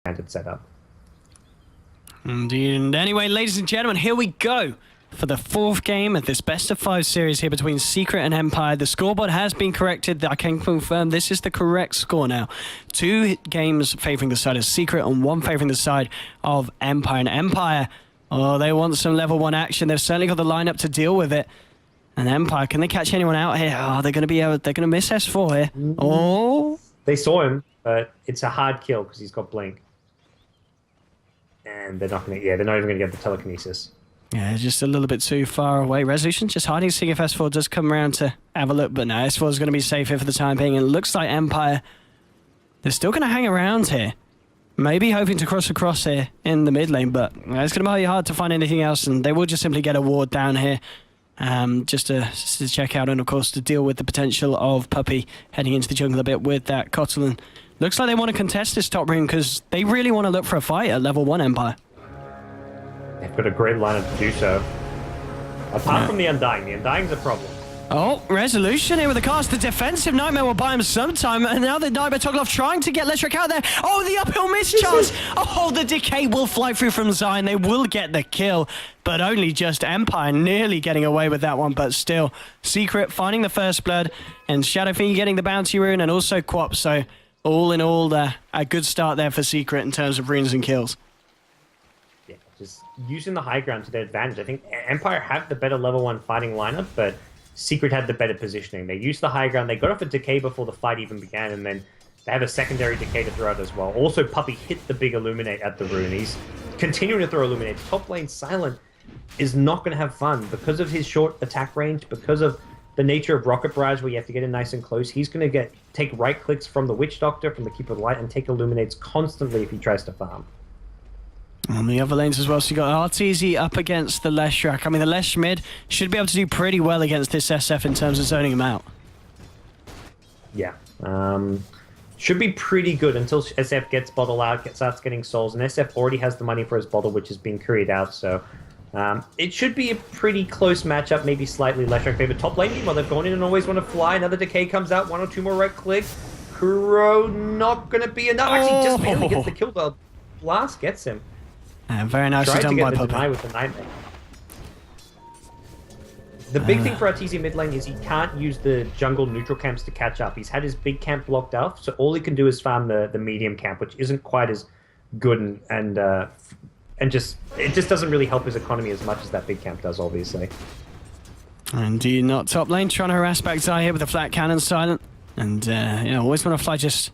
standard setup. Indeed. And anyway, ladies and gentlemen, here we go for the fourth game of this best-of-5 series here between Secret and Empire. The scoreboard has been corrected. I can confirm this is the correct score now. 2 games favoring the side of Secret and 1 favoring the side of Empire. And Empire, oh, they want some level 1 action. They've certainly got the lineup to deal with it. And Empire, can they catch anyone out here? Oh, they're going to miss S4 here. Oh, they saw him, but it's a hard kill because he's got blink. And they're not going to, they're not even going to get the telekinesis. Yeah, just a little bit too far away. Resolution just hiding, seeing if S4 does come around to have a look. But no, S4 is going to be safe here for the time being. And it looks like Empire, they're still going to hang around here. Maybe hoping to cross across here in the mid lane. But it's going to be hard to find anything else. And they will just simply get a ward down here. Just to check out and, of course, to deal with the potential of Puppey heading into the jungle a bit with that Kotlin. Looks like they want to contest this top room because they really want to look for a fight at level 1 Empire. They've got a great lineup to do so. Apart from the Undying's a problem. Oh, Resolution here with the cast. The defensive Nightmare will buy him some time, and now the Nightmare toggle off trying to get Leshrac out there. Oh, the uphill mischance! Oh, the Decay will fly through from Zion. They will get the kill, but only just Empire nearly getting away with that one, but still. Secret finding the first blood, and Shadowfiend getting the bounty rune, and also Quap, so all in all, a good start there for Secret in terms of runes and kills. Yeah, just using the high ground to their advantage. I think Empire have the better level 1 fighting lineup, but Secret had the better positioning. They used the high ground. They got off a Decay before the fight even began, and then they have a secondary Decay to throw out as well. Also, Puppey hit the big Illuminate at the rune. He's continuing to throw Illuminates. Top lane Silent is not going to have fun because of his short attack range, because of the nature of Rocket Barrage where you have to get in nice and close. He's going to take right clicks from the Witch Doctor, from the Keeper of the Light, and take Illuminates constantly if he tries to farm. On the other lanes as well, so you got RTZ up against the Leshrac. I mean, the Lesh mid should be able to do pretty well against this SF in terms of zoning him out. Yeah. Should be pretty good until SF gets bottle out, starts getting souls, and SF already has the money for his bottle, which is being carried out, so it should be a pretty close matchup, maybe slightly Leshrac favored. Top lane, meanwhile, they've gone in and always want to fly. Another Decay comes out, 1 or 2 more right clicks. Kuro not going to be enough. Actually, just barely gets the kill, though. Blast gets him. Very nicely done by Puppey. With the Nightmare. The big thing for RTZ mid lane is he can't use the jungle neutral camps to catch up. He's had his big camp blocked off, so all he can do is farm the medium camp, which isn't quite as good and it just doesn't really help his economy as much as that big camp does, obviously. Indeed, not top lane trying to harass back Zai here with a flat cannon silent, and always want to fly just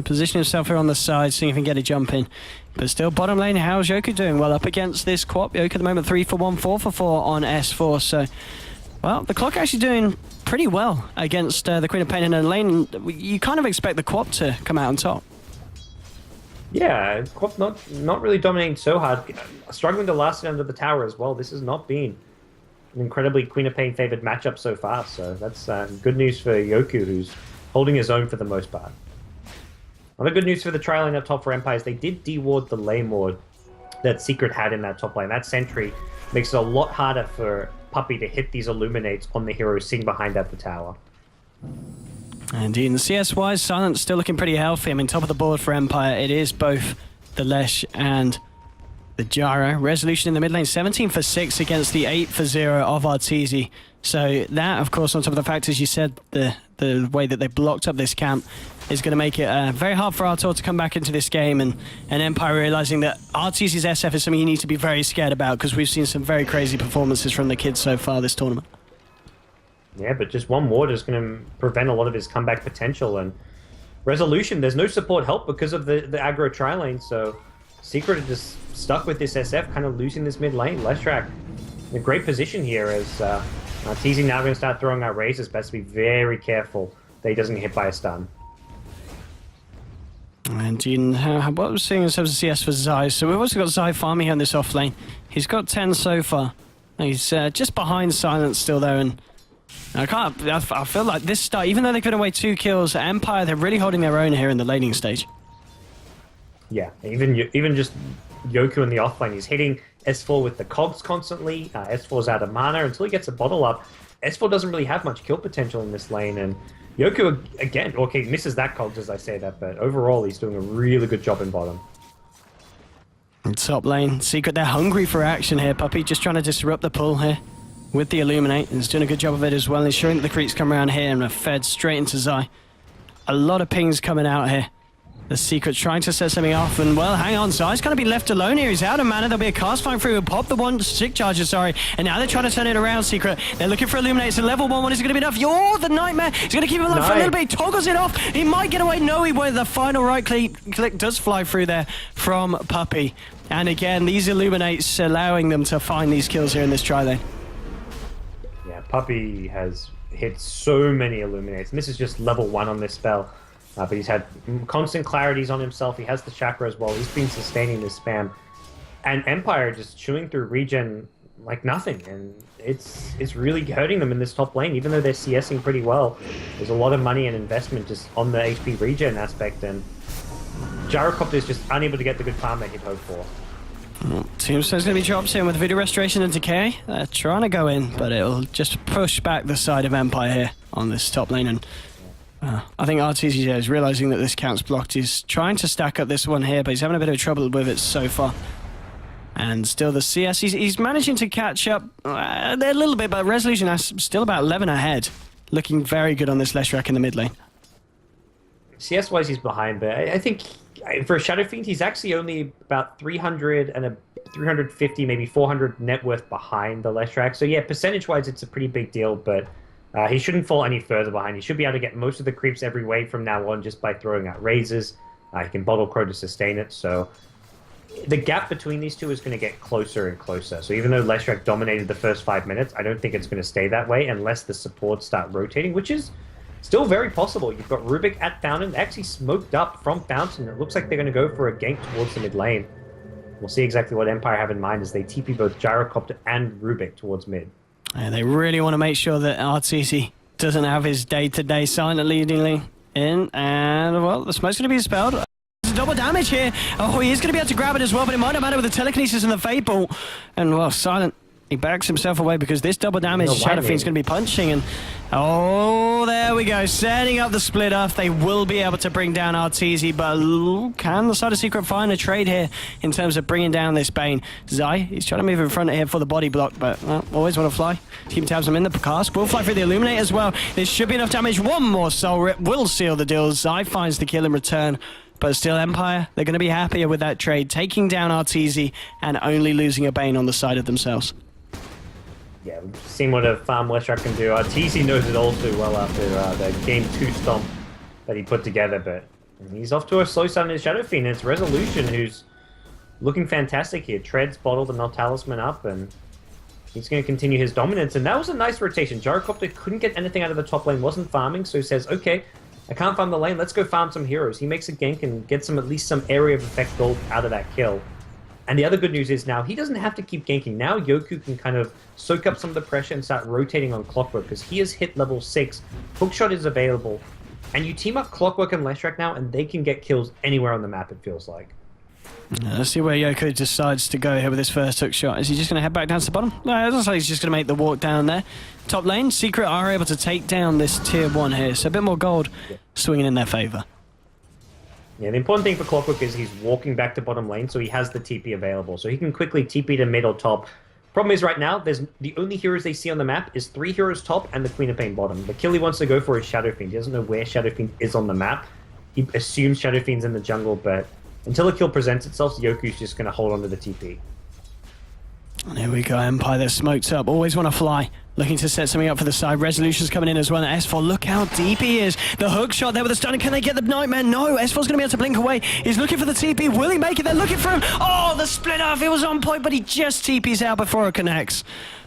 position himself here on the side, seeing if he can get a jump in. But still, bottom lane, how's Yoku doing? Well, up against this Quap. Yoku at the moment 3 for 1, 4 for 4 on S4. So, well, the Clock actually doing pretty well against the Queen of Pain in a lane. You kind of expect the Quap to come out on top. Yeah, Quap not really dominating so hard. Struggling to last it under the tower as well. This has not been an incredibly Queen of Pain favored matchup so far. So that's good news for Yoku, who's holding his own for the most part. Other good news for the tri lane up top for Empire is they did deward the lane ward that Secret had in that top lane. That sentry makes it a lot harder for Puppey to hit these Illuminates on the hero sitting behind at the tower. Indeed, and CS-wise, Silent's still looking pretty healthy. I mean, top of the board for Empire, it is both the Lesh and the Jara. Resolution in the mid lane, 17 for 6 against the 8 for 0 of Arteezy. So that, of course, on top of the fact, as you said, the way that they blocked up this camp is going to make it very hard for Artor to come back into this game, and Empire realizing that Arteezy's SF is something you need to be very scared about, because we've seen some very crazy performances from the kids so far this tournament. Yeah, but just one ward is going to prevent a lot of his comeback potential, and Resolution, there's no support help because of the aggro tri lane, so Secret are just stuck with this SF, kind of losing this mid lane. Leshrac in a great position here as Arteezy now going to start throwing out razors. Best to be very careful that he doesn't get hit by a stun. And what we're seeing in terms of CS for Zai, so we've also got Zai farming here on this off lane. He's got 10 so far. He's just behind Silence still there, and I feel like this start, even though they've given away 2 kills, Empire, they're really holding their own here in the laning stage. Yeah, even just Yoku in the offlane, he's hitting S4 with the cogs constantly. S4's out of mana until he gets a bottle up. S4 doesn't really have much kill potential in this lane, and Yoku, again, okay, misses that cogs as I say that, but overall he's doing a really good job in bottom. Top lane, Secret, they're hungry for action here. Puppey just trying to disrupt the pull here with the Illuminate. He's doing a good job of it as well, ensuring that the creeps come around here and are fed straight into Zai. A lot of pings coming out here. The Secret trying to set something off, and well, hang on, Zai's going to be left alone here. He's out of mana. There'll be a cast flying through. He'll pop the one stick charger, sorry. And now they're trying to turn it around, Secret. They're looking for Illuminates. A level 1 is it going to be enough? Oh, the Nightmare. He's going to keep him alive for a little bit. He toggles it off. He might get away. No, he won't. The final right click does fly through there from Puppey. And again, these Illuminates allowing them to find these kills here in this tri lane. Yeah, Puppey has hit so many Illuminates, and this is just level 1 on this spell. But he's had constant clarities on himself. He has the chakra as well. He's been sustaining this spam. And Empire just chewing through regen like nothing. And it's really hurting them in this top lane, even though they're CSing pretty well. There's a lot of money and investment just on the HP regen aspect. And Gyrocopter is just unable to get the good farm that he'd hoped for. Tombstone's going to be dropped in with Voodoo Restoration and Decay. They're trying to go in, but it'll just push back the side of Empire here on this top lane. And I think RTZ is realizing that this count's blocked. He's trying to stack up this one here, but he's having a bit of trouble with it so far. And still the CS, he's managing to catch up a little bit, but Resolution is still about 11 ahead. Looking very good on this Leshrac in the mid lane. CS-wise, he's behind, but I think for a Shadow Fiend, he's actually only about 300 and 350, maybe 400 net worth behind the Leshrac. So yeah, percentage-wise, it's a pretty big deal, but he shouldn't fall any further behind. He should be able to get most of the creeps every wave from now on just by throwing out razors. He can bottle crow to sustain it, so the gap between these two is going to get closer and closer. So even though Leshrac dominated the first 5 minutes, I don't think it's going to stay that way unless the supports start rotating, which is still very possible. You've got Rubik at Fountain. They actually smoked up from Fountain. It looks like they're going to go for a gank towards the mid lane. We'll see exactly what Empire have in mind as they TP both Gyrocopter and Rubik towards mid. And they really want to make sure that RTC doesn't have his day-to-day silent leading in. And, well, the smoke's going to be dispelled. There's double damage here. Oh, he is going to be able to grab it as well, but it might not matter with the telekinesis and the Fate Ball. And, well, Silent, he backs himself away because this double damage Shadow Fiend's going to be punching. And, oh, there we go. Setting up the split off. They will be able to bring down Arteezy, but can the side of Secret find a trade here in terms of bringing down this Bane? Zai, he's trying to move in front here for the body block, but well, always want to fly. Team tabs him in the cask. Will fly through the Illuminate as well. This should be enough damage. One more Soul Rip will seal the deal. Zai finds the kill in return. But still, Empire, they're going to be happier with that trade, taking down Arteezy and only losing a Bane on the side of themselves. Yeah, we've seen what a farm Leshrac can do. TC knows it all too well after the Game 2 stomp that he put together, but he's off to a slow start in his Shadow Fiend. It's Resolution who's looking fantastic here. Treads bottled the Null Talisman up, and he's going to continue his dominance. And that was a nice rotation. Gyrocopter couldn't get anything out of the top lane, wasn't farming, so he says, okay, I can't farm the lane, let's go farm some heroes. He makes a gank and gets at least some area of effect gold out of that kill. And the other good news is now he doesn't have to keep ganking. Now Yoku can kind of soak up some of the pressure and start rotating on Clockwork because he has hit level 6. Hookshot is available. And you team up Clockwork and Leshrac now and they can get kills anywhere on the map, it feels like. Let's see where Yoku decides to go here with his first hook shot. Is he just going to head back down to the bottom? No, it looks like he's just going to make the walk down there. Top lane, Secret are able to take down this tier 1 here. So a bit more gold swinging in their favour. Yeah, the important thing for Clockwork is he's walking back to bottom lane, so he has the TP available. So he can quickly TP to mid or top. Problem is right now, there's the only heroes they see on the map is 3 heroes top and the Queen of Pain bottom. The kill he wants to go for is Shadow Fiend. He doesn't know where Shadow Fiend is on the map. He assumes Shadow Fiend's in the jungle, but until a kill presents itself, Yoku's just going to hold on to the TP. And here we go, Empire, they're smoked up. Always want to fly. Looking to set something up for the side. Resolution's coming in as well. S4, look how deep he is. The hook shot there with the stun. Can they get the Nightmare? No, S4's going to be able to blink away. He's looking for the TP. Will he make it? They're looking for him. Oh, the split off. It was on point, but he just TP's out before it connects.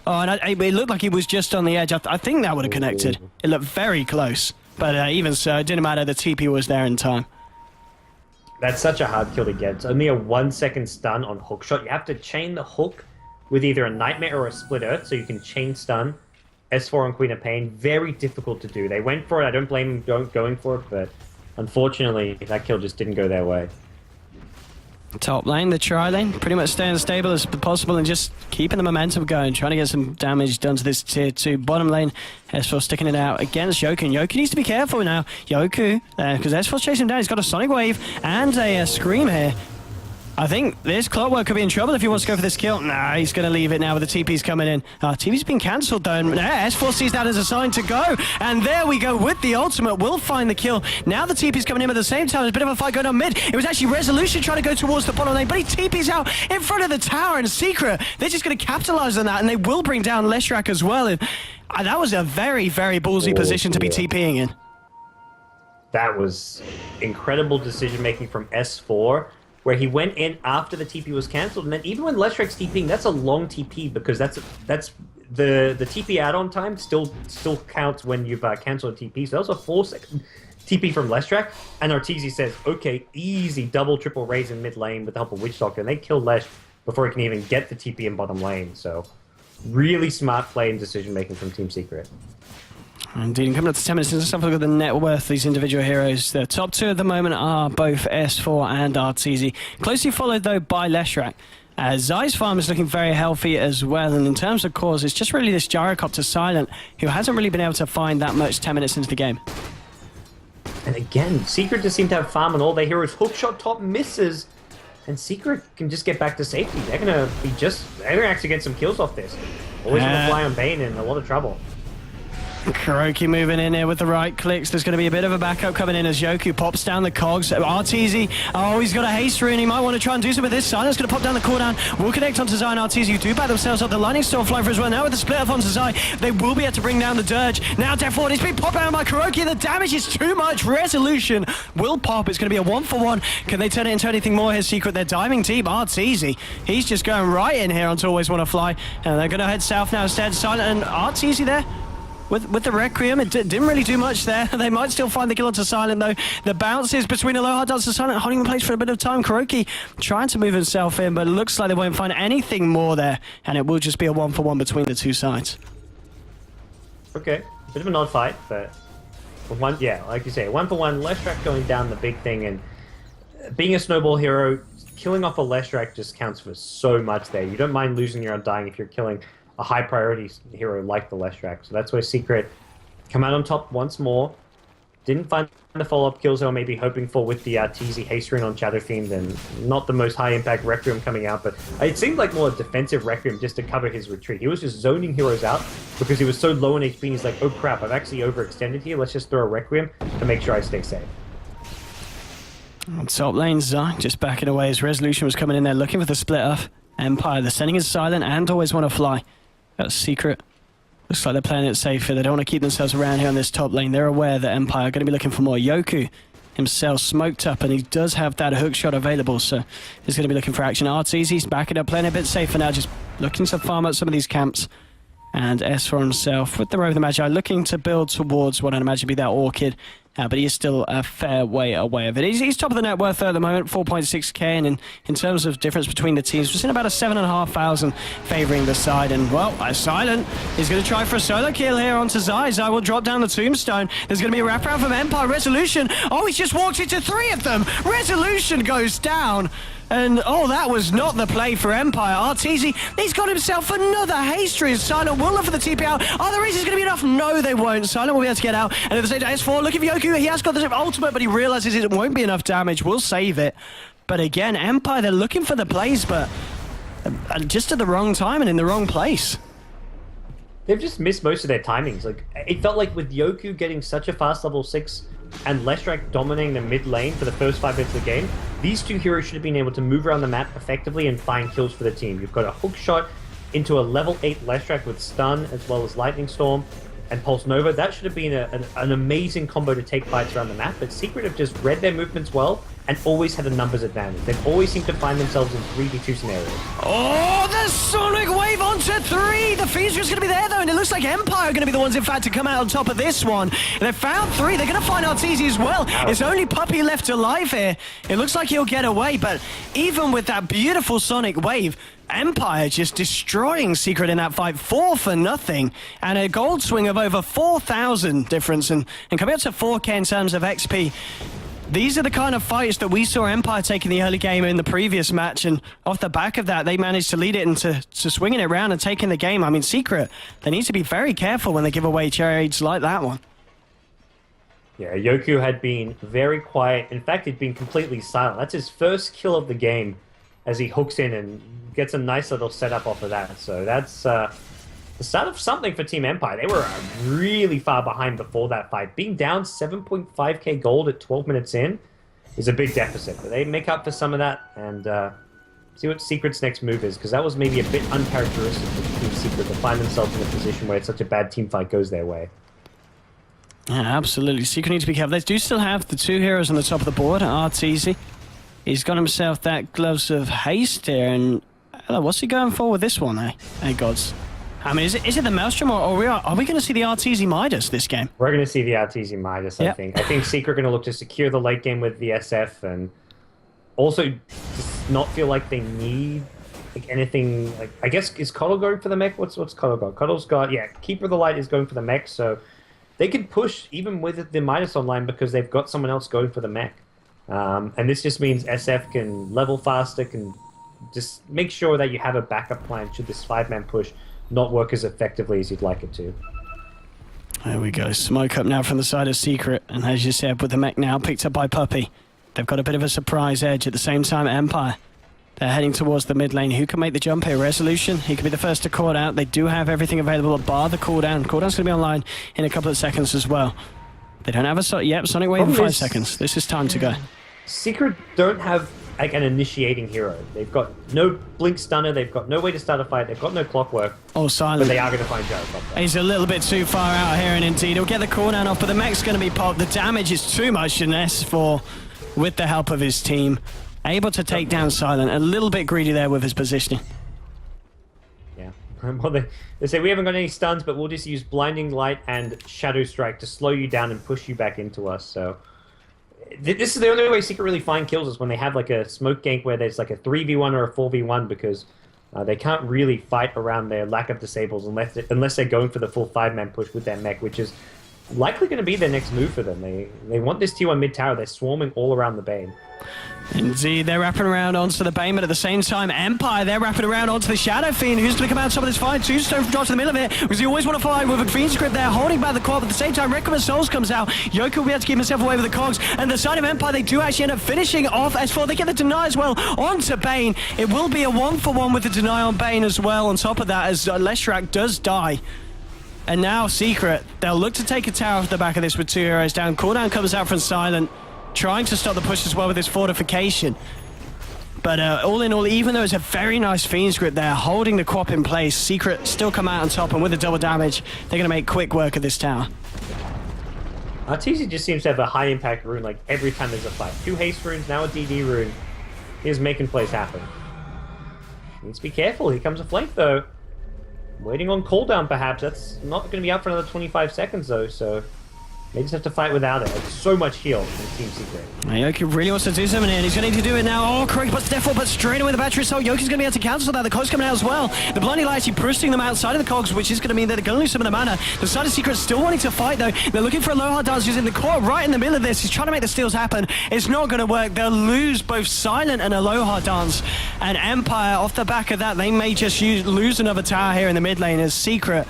Oh, and it looked like he was just on the edge. I think that would have connected. It looked very close. But even so, it didn't matter. The TP was there in time. That's such a hard kill to get. It's only a 1-second stun on hookshot. You have to chain the hook with either a Nightmare or a Split Earth, so you can chain stun S4 on Queen of Pain. Very difficult to do. They went for it. I don't blame them going for it, but unfortunately, that kill just didn't go their way. Top lane, the tri lane, pretty much staying as stable as possible and just keeping the momentum going, trying to get some damage done to this tier 2. Bottom lane, S4 sticking it out against Yoku. And Yoku needs to be careful now. Yoku, because S4's chasing him down. He's got a Sonic Wave and a Scream here. I think this Clockwork could be in trouble if he wants to go for this kill. Nah, he's going to leave it now with the TP's coming in. TP's been cancelled though. S4 sees that as a sign to go. And there we go with the ultimate. Will find the kill. Now the TP's coming in at the same time. There's a bit of a fight going on mid. It was actually Resolution trying to go towards the bottom lane, but he TP's out in front of the tower and Secret. They're just going to capitalize on that, and they will bring down Leshrac as well. And that was a very, very ballsy position to be TPing in. That was incredible decision making from S4. Where he went in after the TP was cancelled, and then even when Leshrac's TPing, that's a long TP because that's the TP add-on time still counts when you've cancelled a TP. So that was a 4-second TP from Leshrac, and Arteezy says, "Okay, easy double triple raise in mid lane with the help of Witch Doctor," and they kill Lesh before he can even get the TP in bottom lane. So really smart play and decision making from Team Secret. Indeed, and coming up to 10 minutes, let's have a look at the net worth of these individual heroes. The top two at the moment are both S4 and Arteezy. Closely followed, though, by Leshrac. Zai's farm is looking very healthy as well, and in terms of cores, it's just really this Gyrocopter Silent, who hasn't really been able to find that much 10 minutes into the game. And again, Secret just seem to have farm on all their heroes. Hookshot top misses, and Secret can just get back to safety. They're going to actually get some kills off this. Always on the fly on Bane in a lot of trouble. Kuroki moving in here with the right clicks. There's going to be a bit of a backup coming in as Yoku pops down the cogs. Arteezy, he's got a haste rune. He might want to try and do something with this. Silence going to pop down the cooldown. Will connect onto Zai and Arteezy, who do back themselves up. The Lightning Storm flying for as well. Now with the split up onto Zai, they will be able to bring down the Dirge. Now Death Ward is being popped down by Kuroki. The damage is too much. Resolution will pop. It's going to be a 1-for-1. Can they turn it into anything more here, Secret? They're diving deep. Arteezy, he's just going right in here onto Always Want to Fly. And they're going to head south now instead. Silent and Arteezy there. With the Requiem, it didn't really do much there. They might still find the kill onto Silent, though. The bounces between a low hard dance and Silent, holding in place for a bit of time. Kuroki trying to move himself in, but it looks like they won't find anything more there, and it will just be a 1-for-1 between the two sides. Okay, bit of an odd fight, but like you say, 1-for-1. Leshrac going down the big thing, and being a snowball hero, killing off a Leshrac just counts for so much there. You don't mind losing your Undying if you're killing a high priority hero like the Leshrac. So that's where Secret come out on top once more. Didn't find the follow-up kills they were maybe hoping for with the Arteezy haste rune on Shadow Fiend, and not the most high-impact Requiem coming out, but it seemed like more a defensive Requiem just to cover his retreat. He was just zoning heroes out because he was so low on HP, and he's like, oh crap, I've actually overextended here, let's just throw a Requiem to make sure I stay safe. On top lane, Zai just backing away as Resolution was coming in there looking for the split up. Empire, they're sending in Silent and Always Want to Fly. That's Secret. Looks like they're playing it safer. They don't want to keep themselves around here on this top lane. They're aware that Empire are going to be looking for more. Yoku himself smoked up, and he does have that hook shot available, so he's going to be looking for action. Arteezy's backing up, playing a bit safer now, just looking to farm out some of these camps. And S4 himself with the Rover the Magi looking to build towards what I'd imagine be that Orchid. But he is still a fair way away of it. He's top of the net worth at the moment, 4.6k, and in terms of difference between the teams, we're seeing about a 7,500 favouring the side. And, well, Silent is going to try for a solo kill here onto Zai. Zai will drop down the tombstone. There's going to be a wraparound from Empire. Resolution. He's just walked into 3 of them. Resolution goes down. And, that was not the play for Empire. Arteezy, he's got himself another haste rune. Silent will look for the TP out. Are the reasons going to be enough? No, they won't. Silent will be able to get out. And at the same time, S4 looking for Yoku. He has got the ultimate, but he realizes it won't be enough damage. We'll save it. But again, Empire, they're looking for the plays, but just at the wrong time and in the wrong place. They've just missed most of their timings. Like, it felt like with Yoku getting such a fast level 6 and Leshrac dominating the mid lane for the first 5 minutes of the game, these two heroes should have been able to move around the map effectively and find kills for the team. You've got a hook shot into a level 8 Leshrac with stun, as well as Lightning Storm and Pulse Nova. That should have been an amazing combo to take fights around the map, but Secret have just read their movements well and always had a numbers advantage. They've always seemed to find themselves in 3v2 scenarios. The Sonic Wave onto 3! The Fiend's just going to be there, though, and it looks like Empire are going to be the ones, in fact, to come out on top of this one. And they've found 3. They're going to find Arteezy as well. It's only Puppy left alive here. It looks like he'll get away, but even with that beautiful Sonic Wave, Empire just destroying Secret in that fight, 4 for nothing, and a gold swing of over 4,000 difference, and coming up to 4k in terms of XP. these are the kind of fights that we saw Empire take in the early game in the previous match, and off the back of that, they managed to lead it into swinging it around and taking the game. I mean, Secret, they need to be very careful when they give away trades like that one. Yeah, Yoku had been very quiet. In fact, he'd been completely silent. That's his first kill of the game as he hooks in and gets a nice little setup off of that. So that's the start of something for Team Empire. They were really far behind before that fight. Being down 7.5k gold at 12 minutes in is a big deficit. But they make up for some of that and see what Secret's next move is, because that was maybe a bit uncharacteristic for Team Secret to find themselves in a position where such a bad team fight goes their way. Yeah, absolutely. Secret need to be careful. They do still have the two heroes on the top of the board. Arteezy, he's got himself that Gloves of Haste here, and what's he going for with this one, eh? Hey, gods. I mean, is it the Maelstrom, or are we going to see the Arteezy Midas this game? We're going to see the Arteezy Midas, I think. I think Secret are going to look to secure the late game with the SF, and also just not feel like they need anything. Like, I guess, is Cuddle going for the mech? What's Cuddle got? Cuddle's got, Keeper of the Light is going for the mech, so they can push even with the Midas online because they've got someone else going for the mech. And this just means SF can level faster, can just make sure that you have a backup plan should this 5-man push not work as effectively as you'd like it to. There we go. Smoke up now from the side of Secret. And as you said, with the mech now picked up by Puppey, they've got a bit of a surprise edge. At the same time, Empire, they're heading towards the mid lane. Who can make the jump here? Resolution, he could be the first to call out. They do have everything available bar the cooldown. Cooldown's going to be online in a couple of seconds as well. They don't have a... Sonic Wave in 5 seconds. This is time to go. Secret don't have like an initiating hero. They've got no blink stunner, they've got no way to start a fight, they've got no clockwork. Oh, silent. But they are going to find Gyrocopter. He's a little bit too far out here, and indeed he'll get the cooldown off, but the mech's going to be popped. The damage is too much, and S4, with the help of his team, able to take down Silent. A little bit greedy there with his positioning. Yeah. Well, they say we haven't got any stuns, but we'll just use Blinding Light and Shadow Strike to slow you down and push you back into us. So this is the only way Secret really find kills is when they have like a smoke gank where there's like a 3v1 or a 4v1, because they can't really fight around their lack of disables unless they're going for the full 5-man push with their mech, which is likely going to be their next move for them. They want this T1 mid tower. They're swarming all around the Bane. Indeed, they're wrapping around onto the Bane, but at the same time, Empire, they're wrapping around onto the Shadow Fiend. Who's going to come out top of this fight? Tombstone drops in the middle of it, because you always want to fight with a Fiend script there, holding back the core, but at the same time, Requiem of Souls comes out. Yoku will be able to keep himself away with the cogs, and the side of Empire, they do actually end up finishing off S4. They get the deny as well onto Bane. It will be a 1-for-1 with the deny on Bane as well, on top of that, as Leshrac does die. And now Secret, they'll look to take a tower off the back of this with 2 heroes down. Cooldown comes out from Silent, trying to stop the push as well with his fortification. But all in all, even though it's a very nice Fiend script there, holding the Quap in place, Secret still come out on top, and with the double damage, they're going to make quick work of this tower. Arteezy just seems to have a high impact rune like every time there's a fight. 2 haste runes, now a DD rune. He's making plays happen. Needs to be careful, here comes a flank though. Waiting on cooldown perhaps, that's not going to be out for another 25 seconds though, so they just have to fight without it. It's so much heal in Team Secret. Yoki really wants to do something here, and he's going to need to do it now. Oh, correct, but Steffel, but straight away the battery assault. Yoki's going to be able to cancel that. The cogs coming out as well. The blinding light actually bursting them outside of the cogs, which is going to mean that they're going to lose some of the mana. The side of Secret still wanting to fight though. They're looking for a low hard dance using the core right in the middle of this. He's trying to make the steals happen. It's not going to work. They'll lose both Silent and Aloha Dance. And Empire, off the back of that, they may just lose another tower here in the mid lane as Secret,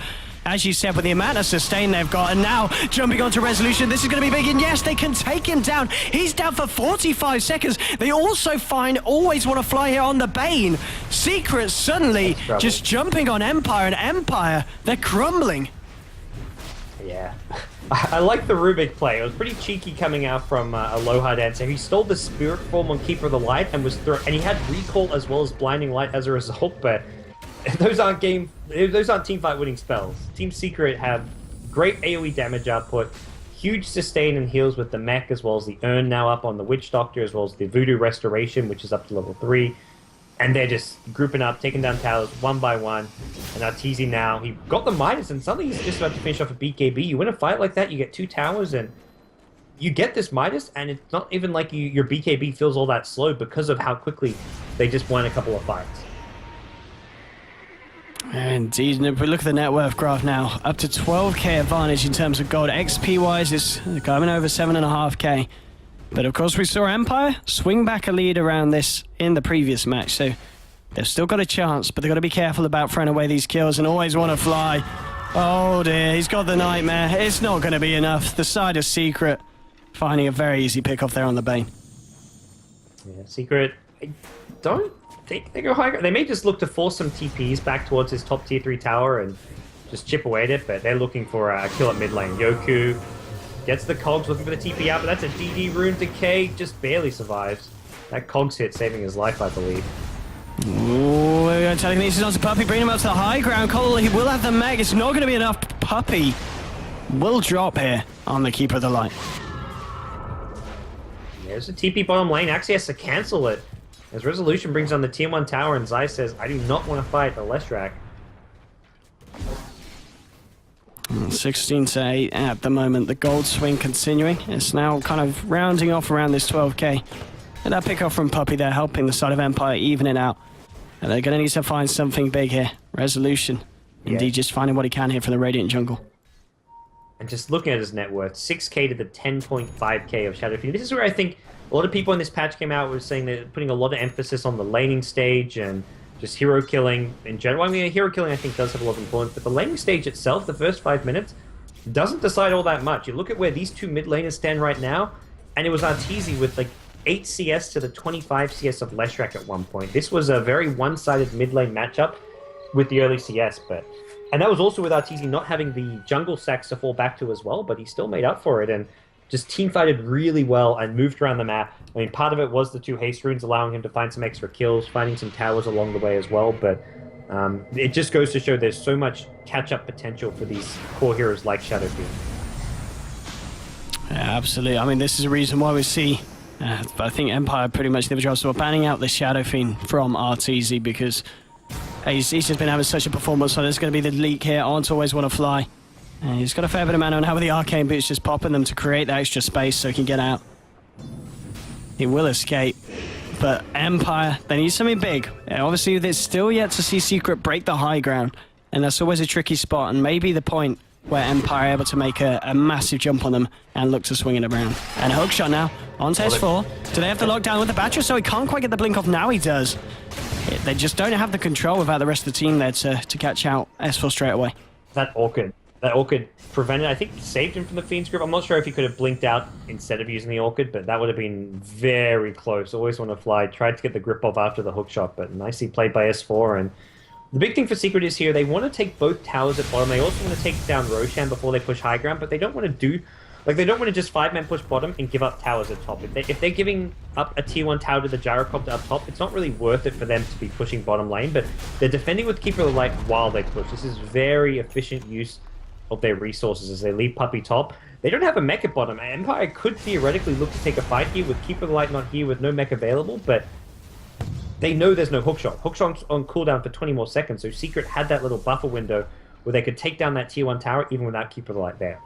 as you said, with the amount of sustain they've got, and now jumping onto Resolution, this is going to be big, and yes, they can take him down. He's down for 45 seconds. They also always want to fly here on the Bane. Secret suddenly just jumping on Empire, and Empire, they're crumbling. Yeah. I like the Rubik play. It was pretty cheeky coming out from Aloha Dancer. He stole the Spirit Form on Keeper of the Light and and he had Recall as well as Blinding Light as a result, but those aren't teamfight winning spells. Team Secret have great AoE damage output, huge sustain and heals with the mech, as well as the Urn now up on the Witch Doctor, as well as the Voodoo Restoration, which is up to level 3. And they're just grouping up, taking down towers one by one. And Arteezy now, he got the Midas, and suddenly he's just about to finish off a BKB. You win a fight like that, you get 2 towers, and you get this Midas, and it's not even like your BKB feels all that slow because of how quickly they just won a couple of fights. Indeed, and if we look at the net worth graph now, up to 12k advantage in terms of gold. XP wise, it's coming over 7.5k. But of course we saw Empire swing back a lead around this in the previous match, so they've still got a chance, but they've got to be careful about throwing away these kills and always want to fly. Oh dear, he's got the nightmare. It's not going to be enough. The side of Secret finding a very easy pick off there on the Bane. Yeah, Secret, I don't think they go high. They may just look to force some TPs back towards his top tier 3 tower and just chip away at it, but they're looking for a kill at mid lane. Yoku gets the cogs, looking for the TP out, but that's a DD rune. Decay just barely survives. That cogs hit, saving his life, I believe. Ooh, we're going to telekinesis onto Puppey, bring him up to the high ground. Cole, he will have the meg. It's not going to be enough. Puppey will drop here on the Keeper of the Light. There's a TP bottom lane. Actually has to cancel it. As Resolution brings on the tier 1 tower, and Zai says, I do not want to fight the Leshrac. 16 to 8 at the moment. The gold swing continuing. It's now kind of rounding off around this 12k. And that pick off from Puppey there, helping the side of Empire even it out. And they're going to need to find something big here. Resolution. Indeed, just finding what he can here from the Radiant jungle. And just looking at his net worth, 6k to the 10.5k of Shadow Fiend. This is where I think a lot of people in this patch came out were saying they're putting a lot of emphasis on the laning stage and just hero killing in general. I mean, hero killing I think does have a lot of influence, but the laning stage itself, the first 5 minutes, doesn't decide all that much. You look at where these two mid laners stand right now, and it was Arteezy with like 8 CS to the 25 CS of Leshrac at one point. This was a very one-sided mid lane matchup with the early CS, and that was also with Arteezy not having the jungle sacks to fall back to as well, but he still made up for it and just team-fighted really well and moved around the map. I mean, part of it was the 2 haste runes allowing him to find some extra kills, finding some towers along the way as well, but it just goes to show there's so much catch-up potential for these core heroes like Shadow Fiend. Yeah, absolutely. I mean, this is a reason why we see I think Empire pretty much did the job. So we're banning out the Shadow Fiend from Arteezy because he's just been having such a performance. So there's going to be the leak here. Aren't always want to fly. And he's got a fair bit of mana on how with the Arcane Boots just popping them to create that extra space so he can get out. He will escape. But Empire, they need something big. Obviously, they're still yet to see Secret break the high ground. And that's always a tricky spot. And maybe the point where Empire are able to make a massive jump on them and look to swing it around. And hookshot now on S4. Do they have to lock down with the Battery? So he can't quite get the blink off. Now he does. They just don't have the control without the rest of the team there to catch out S4 straight away. That Orchid prevented, I think, saved him from the Fiend's grip. I'm not sure if he could have blinked out instead of using the Orchid, but that would have been very close. Always want to fly. Tried to get the grip off after the hookshot, but nicely played by S4. And the big thing for Secret is here, they want to take both towers at bottom. They also want to take down Roshan before they push high ground, but they don't want to do... Like, they don't want to just 5-man push bottom and give up towers at top. If they're giving up a tier 1 tower to the Gyrocopter up top, it's not really worth it for them to be pushing bottom lane, but they're defending with Keeper of the Light while they push. This is very efficient use of their resources as they leave Puppey top. They don't have a mech at bottom. Empire could theoretically look to take a fight here with Keeper of the Light not here with no mech available, but they know there's no hookshot. Hookshot's on cooldown for 20 more seconds, so Secret had that little buffer window where they could take down that tier 1 tower even without Keeper of the Light there.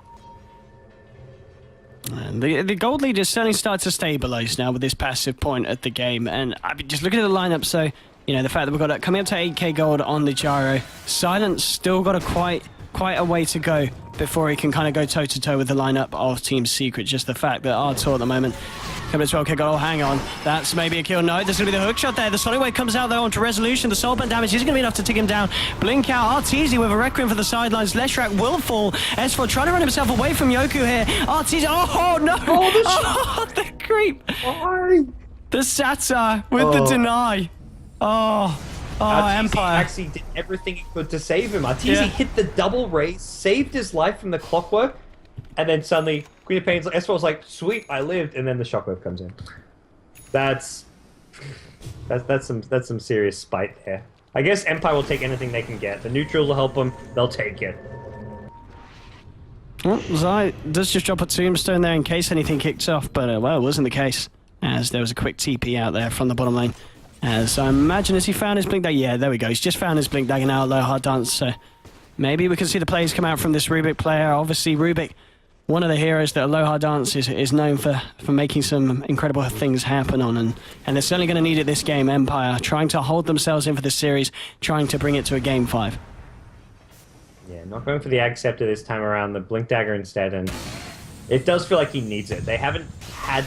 And the gold lead is certainly starting to stabilize now with this passive point at the game. And I mean, just looking at the lineup, so, you know, the fact that we've got coming up to 8k gold on the Gyro. Silence still got quite a way to go before he can kind of go toe-to-toe with the lineup of Team Secret. Just the fact that Artur at the moment coming to 12k gold. Oh, hang on. That's maybe a kill. No, there's going to be the hookshot there. The Sonic Wave comes out, though, onto Resolution. The soul burn damage isn't going to be enough to take him down. Blink out. Arteezy with a Requiem for the sidelines. Leshrac will fall. S4 trying to run himself away from Yoku here. Arteezy. Oh, no. Oh, the creep. Why? The Satire with the deny. Oh, Arteezy Empire actually did everything he could to save him. Arteezy hit the double raise, saved his life from the clockwork, and then suddenly Queen of Pain's S4 was like, sweet, I lived, and then the shockwave comes in. That's some serious spite there. I guess Empire will take anything they can get. The neutrals will help them, they'll take it. Well, Zai does just drop a tombstone there in case anything kicks off, but well, it wasn't the case, as there was a quick TP out there from the bottom lane. So I imagine as he found his Blink Dagger, yeah, there we go, he's just found his Blink Dagger now at low hard dance, so maybe we can see the plays come out from this Rubik player. Obviously Rubik, one of the heroes that Aloha Dance is known for making some incredible things happen on, and they're certainly going to need it this game. Empire trying to hold themselves in for this series, trying to bring it to a game 5. Yeah, not going for the Ag Scepter this time around, the Blink Dagger instead, and it does feel like he needs it. They haven't had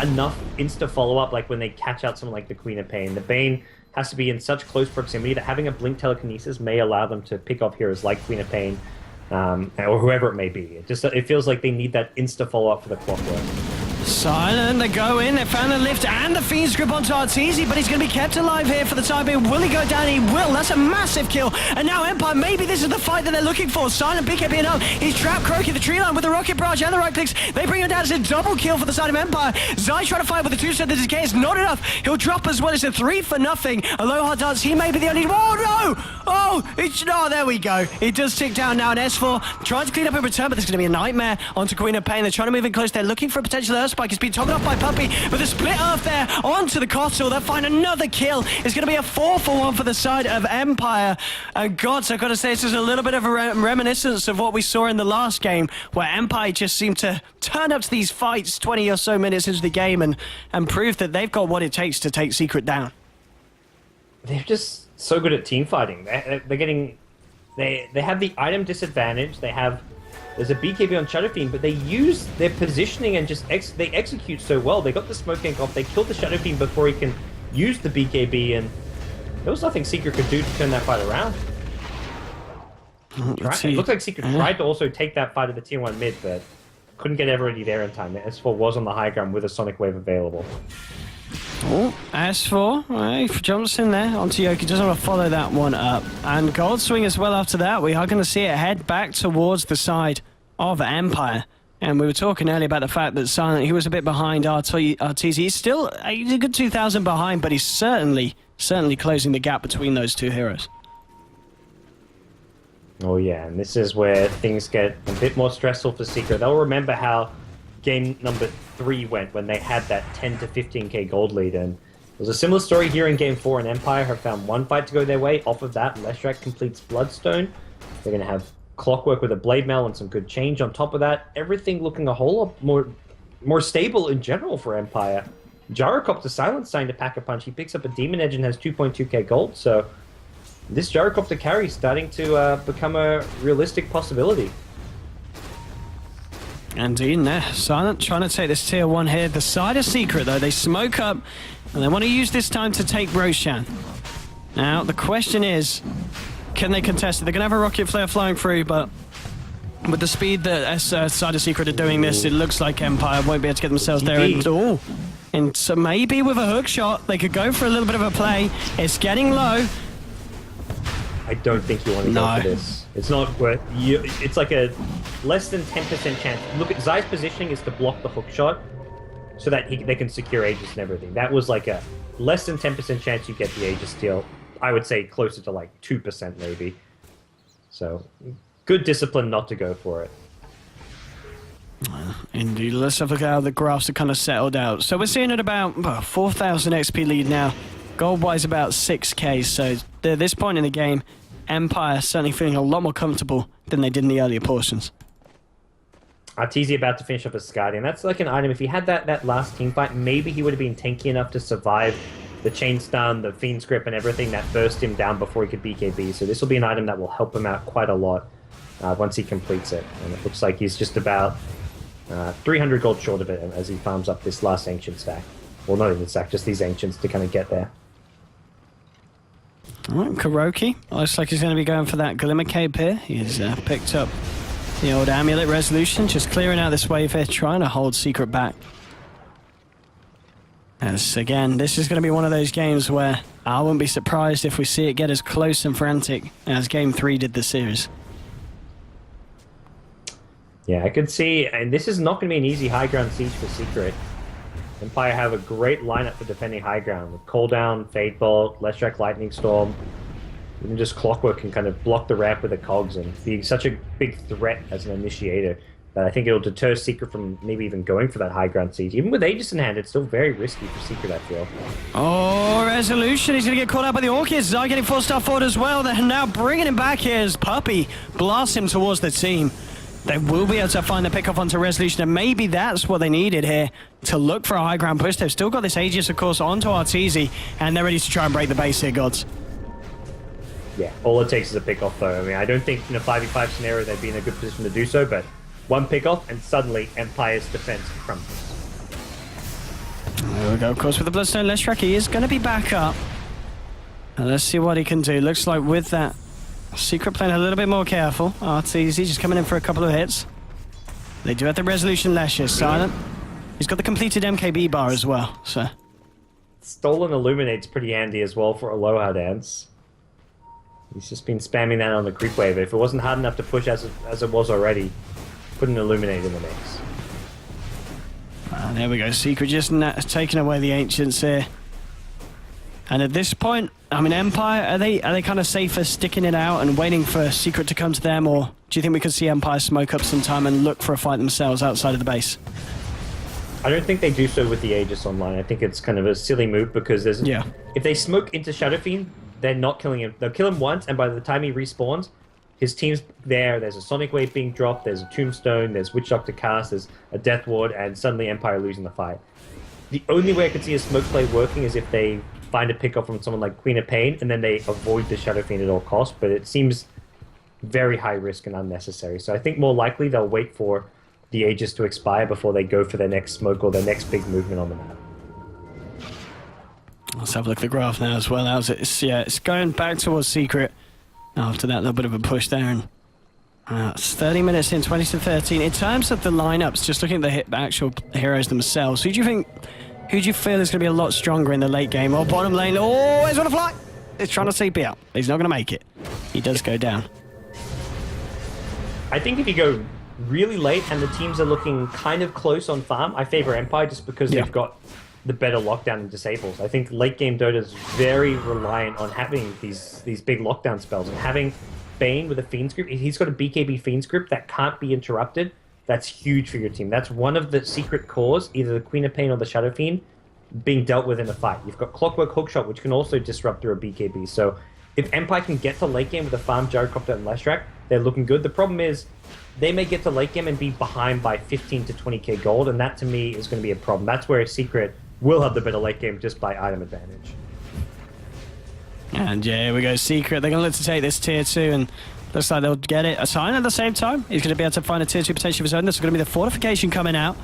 enough insta follow-up, like when they catch out someone like the Queen of Pain. The Bane has to be in such close proximity that having a blink telekinesis may allow them to pick off heroes like Queen of Pain, or whoever it may be. It feels like they need that insta follow-up for the clockwork. Silent, they go in, they found the lift and the Fiend's Grip onto Arteezy, but he's going to be kept alive here for the time being. Will he go down? He will. That's a massive kill. And now Empire, maybe this is the fight that they're looking for. Silent BKB up. He's trapped Croaky, the tree line with the rocket barrage and the right clicks. They bring him down. It's a double kill for the side of Empire. Zai trying to fight with the two-step. The decay is not enough. He'll drop as well. It's a 3 for nothing. Aloha Dance, he may be the only... Oh, no! Oh, there we go. It does tick down now. And S4 trying to clean up in return, but there's going to be a nightmare onto Queen of Pain. They're trying to move in close. They're looking for a potential Earth Spike. It's been topped off by Puppey with a split Earth there onto the Kotal. They'll find another kill. It's going to be a 4-for-1 for the side of Empire. And gods, I've got to say, this is a little bit of a reminiscence of what we saw in the last game, where Empire just seemed to turn up to these fights 20 or so minutes into the game and prove that they've got what it takes to take Secret down. They're just so good at team fighting. They're getting... They have the item disadvantage. There's a BKB on Shadow Fiend, but they use their positioning and just they execute so well. They got the smoke gank off. They killed the Shadow Fiend before he can use the BKB, and there was nothing Secret could do to turn that fight around. It looked like Secret tried to also take that fight at the tier 1 mid, but couldn't get everybody there in time. The S4 was on the high ground with a Sonic Wave available. Oh, S4 jumps in there onto Yoki, doesn't want to follow that one up. And Gold Swing as well after that. We are going to see it head back towards the side of Empire. And we were talking earlier about the fact that Silent, he was a bit behind Arteezy. He's a good 2,000 behind, but he's certainly closing the gap between those two heroes. Oh yeah, and this is where things get a bit more stressful for Secret. They'll remember how game number 3 went when they had that 10 to 15k gold lead, and it was a similar story here in game 4, and Empire have found one fight to go their way. Off of that, Leshrac completes Bloodstone. They're going to have Clockwork with a Blade Mail and some good change on top of that. Everything looking a whole lot more stable in general for Empire. Gyrocopter Silence starting to pack a punch. He picks up a Demon Edge and has 2.2k gold, so this Gyrocopter carry is starting to become a realistic possibility. Indeed, Silent trying to take this tier 1 here. The side of Secret, though, they smoke up, and they want to use this time to take Roshan. Now, the question is, can they contest it? They're going to have a Rocket Flare flying through, but with the speed that side of Secret are doing this, it looks like Empire won't be able to get themselves there. And so maybe with a hook shot, they could go for a little bit of a play. It's getting low. I don't think you want to go for this. It's not worth... It's like a less than 10% chance. Look at Zai's positioning is to block the hook shot so that they can secure Aegis and everything. That was like a less than 10% chance you get the Aegis steal. I would say closer to like 2% maybe. So, good discipline not to go for it. Indeed, let's have a look at how the graphs are kind of settled out. So we're seeing at about 4,000 XP lead now. Gold-wise about 6k, so at this point in the game, Empire certainly feeling a lot more comfortable than they did in the earlier portions. Arteezy about to finish up a Guardian. That's like an item, if he had that last team fight, maybe he would have been tanky enough to survive the Chain Stun, the Fiend's Grip, and everything that burst him down before he could BKB. So this will be an item that will help him out quite a lot once he completes it. And it looks like he's just about 300 gold short of it as he farms up this last Ancient stack. Well, not even stack, just these Ancients to kind of get there. All right, Kuroki looks like he's going to be going for that Glimmer Cape here. He's picked up the old Amulet Resolution, just clearing out this wave here, trying to hold Secret back. As again, this is going to be one of those games where I wouldn't be surprised if we see it get as close and frantic as Game 3 did the series. Yeah, I could see, and this is not going to be an easy high ground siege for Secret. Empire have a great lineup for defending high ground with Cool Down, Fade Bolt, Leshrac Lightning Storm. Even just Clockwork can kind of block the ramp with the cogs and be such a big threat as an initiator that I think it'll deter Secret from maybe even going for that high ground siege. Even with Aegis in hand, it's still very risky for Secret, I feel. Oh, Resolution, he's going to get caught out by the Orchids. Zai getting 4-star forward as well. They're now bringing him back here as Puppey blasts him towards the team. They will be able to find the pick-off onto Resolution, and maybe that's what they needed here to look for a high ground push. They've still got this Aegis, of course, onto Arteezy, and they're ready to try and break the base here, Gods. Yeah, all it takes is a pick-off, though. I mean, I don't think in a 5v5 scenario they'd be in a good position to do so, but one pick-off, and suddenly Empire's defense crumbles. There we go, of course, with the Bloodstone Leshrac, he is going to be back up. And let's see what he can do. Looks like with that, Secret playing a little bit more careful. Arteezy just coming in for a couple of hits. They do have the Resolution Lashes. Silent. He's got the completed MKB bar as well, so... Stolen Illuminate's pretty handy as well for Aloha Dance. He's just been spamming that on the creep wave. If it wasn't hard enough to push as it was already, put an Illuminate in the mix. There we go. Secret just taking away the Ancients here. And at this point, I mean, Empire, are they kind of safer sticking it out and waiting for Secret to come to them, or do you think we could see Empire smoke up some time and look for a fight themselves outside of the base? I don't think they do so with the Aegis online. I think it's kind of a silly move because there's if they smoke into Shadow Fiend, they're not killing him. They'll kill him once, and by the time he respawns, his team's there. There's a Sonic Wave being dropped. There's a Tombstone. There's Witch Doctor cast. There's a Death Ward, and suddenly Empire losing the fight. The only way I could see a smoke play working is if they find a pickup from someone like Queen of Pain, and then they avoid the Shadow Fiend at all costs. But it seems very high risk and unnecessary. So I think more likely they'll wait for the Aegis to expire before they go for their next smoke or their next big movement on the map. Let's have a look at the graph now as well. It's going back towards Secret. After that little bit of a push there, and it's 30 minutes in, 20 to 13. In terms of the lineups, just looking at the actual heroes themselves, who do you feel is going to be a lot stronger in the late game? Or bottom lane, oh, he's on a fly! He's trying to CP out. He's not going to make it. He does go down. I think if you go really late and the teams are looking kind of close on farm, I favor Empire just because they've got the better lockdown and disables. I think late game Dota is very reliant on having these big lockdown spells, and having Bane with a Fiend script. He's got a BKB Fiend script that can't be interrupted. That's huge for your team. That's one of the secret cores, either the Queen of Pain or the Shadow Fiend, being dealt with in a fight. You've got Clockwork Hookshot, which can also disrupt through a BKB. So if Empire can get to late game with a farm Gyrocopter and Leshrac, they're looking good. The problem is they may get to late game and be behind by 15 to 20k gold, and that to me is going to be a problem. That's where Secret will have the better late game just by item advantage. And yeah, here we go. Secret, they're going to look to take this tier 2, and looks like they'll get it. A sign at the same time. He's going to be able to find a tier 2 potential of his own. This is going to be the fortification coming out.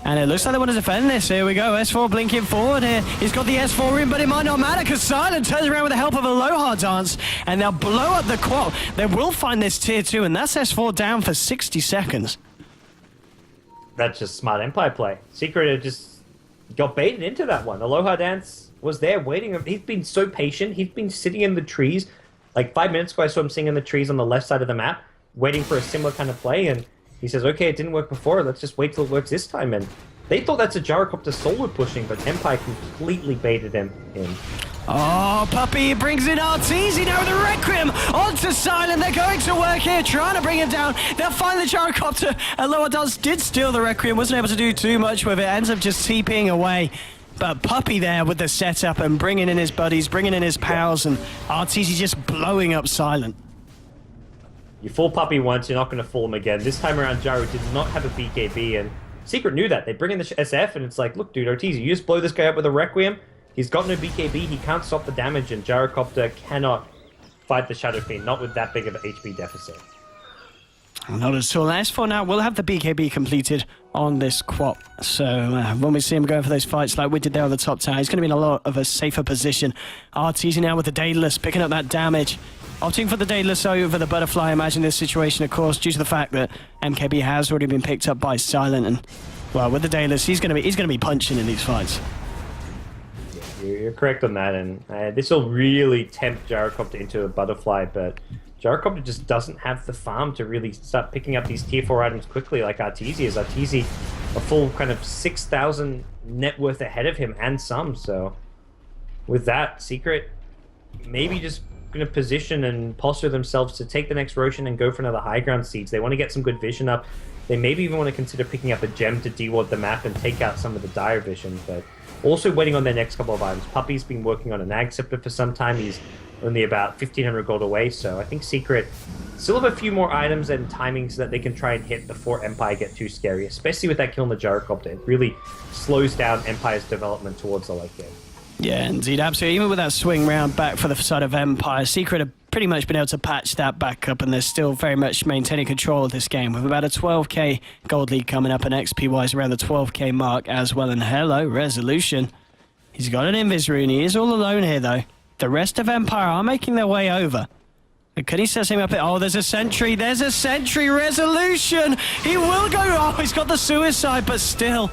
And it looks like they want to defend this. Here we go. S4 blinking forward here. He's got the S4 in, but it might not matter because Silent turns around with the help of Aloha Dance, and they'll blow up the quad. They will find this tier 2, and that's S4 down for 60 seconds. That's just smart Empire play. Secret just got baited into that one. Aloha Dance was there waiting. He's been so patient. He's been sitting in the trees. Like 5 minutes ago, I saw him sitting in the trees on the left side of the map, waiting for a similar kind of play, and he says, okay, it didn't work before, let's just wait till it works this time. And they thought that's a Gyrocopter solo pushing, but Empire completely baited him in. Oh, Puppey brings in Arteezy now with the Requiem onto Silent. They're going to work here, trying to bring him down. They'll find the Gyrocopter. Aloha did steal the Requiem, wasn't able to do too much with it. Ends up just TPing away. But Puppey there with the setup and bringing in his buddies, bringing in his pals, and Arteezy just blowing up Silent. You fool Puppey once, you're not going to fool him again. This time around, Gyro did not have a BKB, and Secret knew that. They bring in the SF, and it's like, look, dude, Arteezy, you just blow this guy up with a Requiem. He's got no BKB, he can't stop the damage, and Gyrocopter cannot fight the Shadow Fiend, not with that big of an HP deficit. Not at all. As for now, we'll have the BKB completed on this quad. So when we see him going for those fights like we did there on the top tower, he's going to be in a lot of a safer position. Arteezy now with the Daedalus, picking up that damage. Opting for the Daedalus over the Butterfly. Imagine this situation, of course, due to the fact that MKB has already been picked up by Silent, and well, with the Daedalus, he's going to be punching in these fights. You're correct on that, and this will really tempt Gyrocopter into a Butterfly, but Gyrocopter just doesn't have the farm to really start picking up these tier 4 items quickly like Arteezy is. Arteezy, a full kind of 6,000 net worth ahead of him and some, so with that, Secret maybe just going to position and posture themselves to take the next Roshan and go for another high ground siege. They want to get some good vision up. They maybe even want to consider picking up a gem to deward the map and take out some of the dire vision, but also waiting on their next couple of items. Puppey's been working on an Ag Scepter for some time. He's only about 1,500 gold away, so I think Secret still have a few more items and timings that they can try and hit before Empire get too scary, especially with that kill on the Gyrocopter. It really slows down Empire's development towards the late game. Yeah, indeed, absolutely. Even with that swing round back for the side of Empire, Secret have pretty much been able to patch that back up, and they're still very much maintaining control of this game with about a 12k gold lead coming up and XP-wise around the 12k mark as well. And hello, Resolution. He's got an invis rune. He is all alone here, though. The rest of Empire are making their way over. And can he set him up? Oh, there's a sentry. There's a sentry. Resolution. He will go. Oh, he's got the suicide, but still.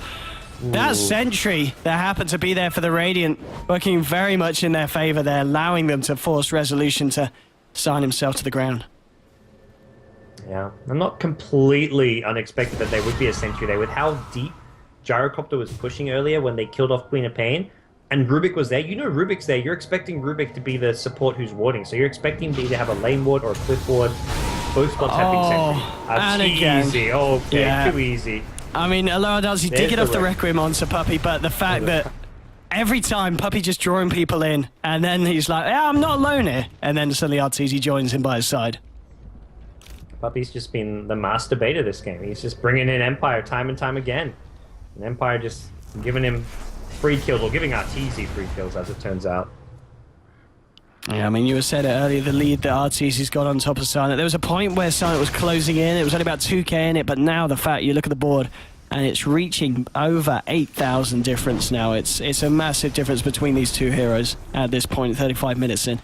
That sentry that happened to be there for the Radiant, working very much in their favor there, allowing them to force Resolution to sign himself to the ground. Yeah, I'm not completely unexpected that there would be a sentry there with how deep Gyrocopter was pushing earlier when they killed off Queen of Pain, and Rubik was there. You know Rubik's there. You're expecting Rubik to be the support who's warding, so you're expecting him to either have a lane ward or a cliff ward. Both spots have big sentry. And again. Easy. Okay, Yeah. too easy. I mean, Aloradaz, he did get off the Requiem onto Puppy, but the fact that every time Puppy just drawing people in, and then he's like, yeah, I'm not alone here, and then suddenly Arteezy joins him by his side. Puppy's just been the master beta this game. He's just bringing in Empire time and time again. And Empire just giving him free kills, or giving Arteezy free kills, as it turns out. Yeah, I mean, you said it earlier, the lead that Arteezy's got on top of Silent. There was a point where Silent was closing in. It was only about 2k in it, but now the fact you look at the board and it's reaching over 8,000 difference now. It's a massive difference between these two heroes at this point, 35 minutes in.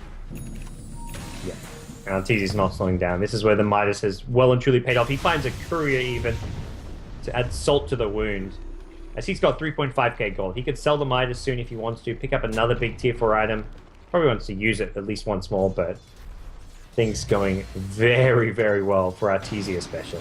Yeah, and Arteezy's not slowing down. This is where the Midas has well and truly paid off. He finds a courier even to add salt to the wound. As he's got 3.5k gold. He could sell the Midas soon if he wants to, pick up another big tier 4 item. Probably wants to use it at least once more, but things going very, very well for Arteezy especially.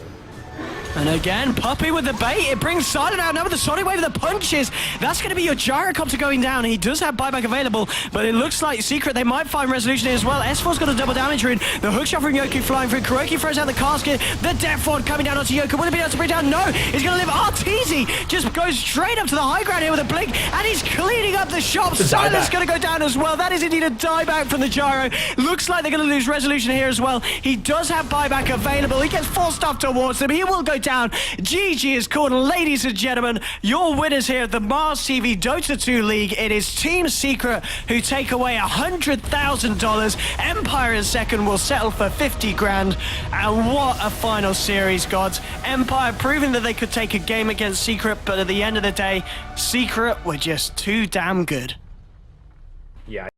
And again, Puppy with the bait. It brings Silent out now with the Sonic Wave of the punches. That's going to be your Gyrocopter going down. He does have buyback available, but it looks like Secret, they might find Resolution here as well. S4's got a double damage rune. The hookshot from Yoku flying through. Kuroki throws out the casket. The Death Ward coming down onto Yoku. Will he be able to bring down? No. He's going to live. Arteezy just goes straight up to the high ground here with a blink, and he's cleaning up the shop. Silent's going to go down as well. That is indeed a dieback from the Gyro. Looks like they're going to lose Resolution here as well. He does have buyback available. He gets forced off towards them. He will go down. GG is called, ladies and gentlemen. Your winners here at the Mars TV Dota 2 League. It is Team Secret who take away $100,000. Empire in second will settle for 50 grand. And what a final series, gods. Empire proving that they could take a game against Secret, but at the end of the day, Secret were just too damn good. Yeah.